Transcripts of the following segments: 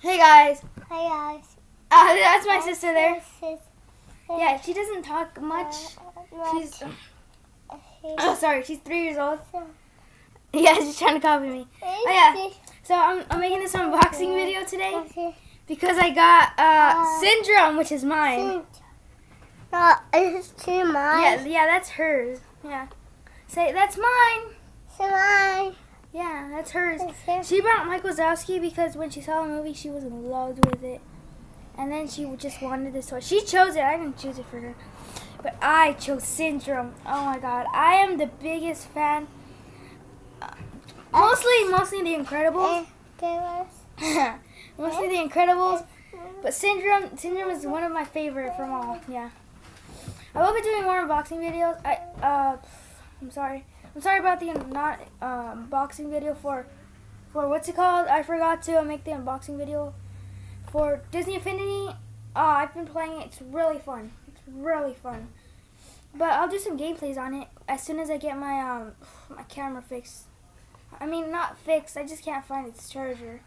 Hey guys. Hey guys. That's my sister there. Yeah, she doesn't talk much. She's 3 years old. Yeah, she's trying to copy me. Oh yeah. So I'm making this unboxing video today because I got Syndrome, which is mine. No, it's to mine. Yeah, that's hers. Yeah. Say that's mine. It's mine. Yeah, that's hers. She brought Mike Wazowski because when she saw the movie, she was in love with it. And then she just wanted this toy. She chose it. I didn't choose it for her. But I chose Syndrome. Oh my god. I am the biggest fan. Mostly The Incredibles. Mostly The Incredibles. But Syndrome is one of my favorite from all. Yeah. I will be doing more unboxing videos. I'm sorry about the not unboxing video for what's it called? I forgot to make the unboxing video for Disney Infinity. I've been playing it. It's really fun. But I'll do some gameplays on it as soon as I get my my camera fixed. I mean, not fixed. I just can't find its charger.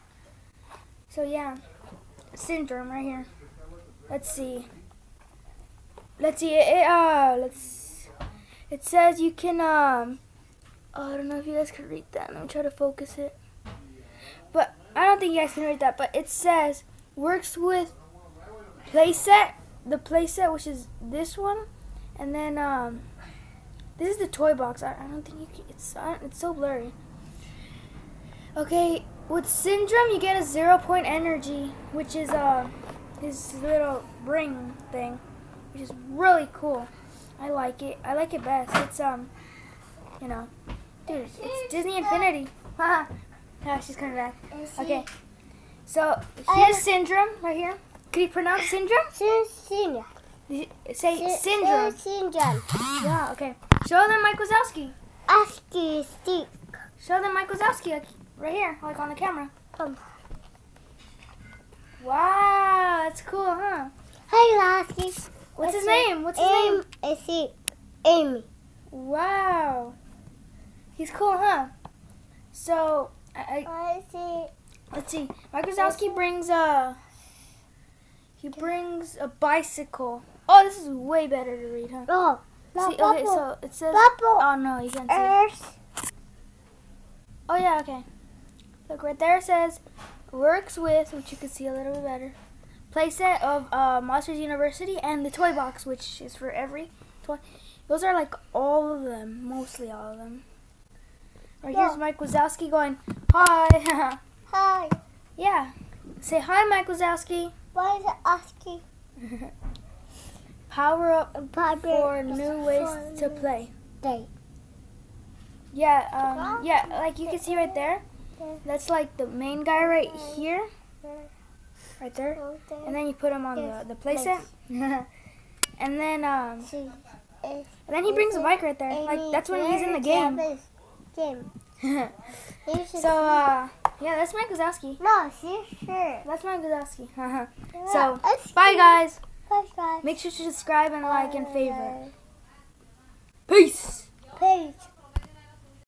So yeah, Syndrome right here. Let's see. It says you can I don't know if you guys can read that. Let me try to focus it. But I don't think you guys can read that. But it says works with playset, the playset, which is this one, and then this is the toy box. I don't think you can, it's so blurry. Okay, with Syndrome you get a 0-point energy, which is his little ring thing, which is really cool. I like it. I like it best. It's you know, dude, it's Disney Infinity. Haha. Yeah, she's coming back. Okay. So here's Syndrome right here. Can you pronounce Syndrome? Syndrome. Say Syndrome. Syndrome. Yeah. Okay. Show them Mike Wazowski. Asky stick. Show them Mike Wazowski right here, like on the camera. Wow, that's cool, huh? Hey, Lasky. What's his name? What's his name? I see Amy. Wow. He's cool, huh? So I see. Let's see. Mike Wazowski brings a bicycle. Oh, this is way better to read, huh? Oh, see, okay, so it says. Bubble. Oh no, you can't see it. Oh yeah, okay. Look right there. It says works with, which you can see a little bit better. Playset of Monsters University and the toy box, which is for every toy. Those are like all of them, mostly all of them. Right here's Mike Wazowski going, hi. Hi. Yeah. Say hi, Mike Wazowski. Why is it asking? Power up for new ways to play. Yeah, yeah, like you can see right there. That's like the main guy right here. Right there. And then you put him on the playset. And then he brings a bike right there. Like that's when he's in the game. So yeah, that's Mike Wazowski. No, she's sure. That's Mike Wazowski. So bye guys. Bye guys. Make sure to subscribe and like and favorite. Peace. Peace.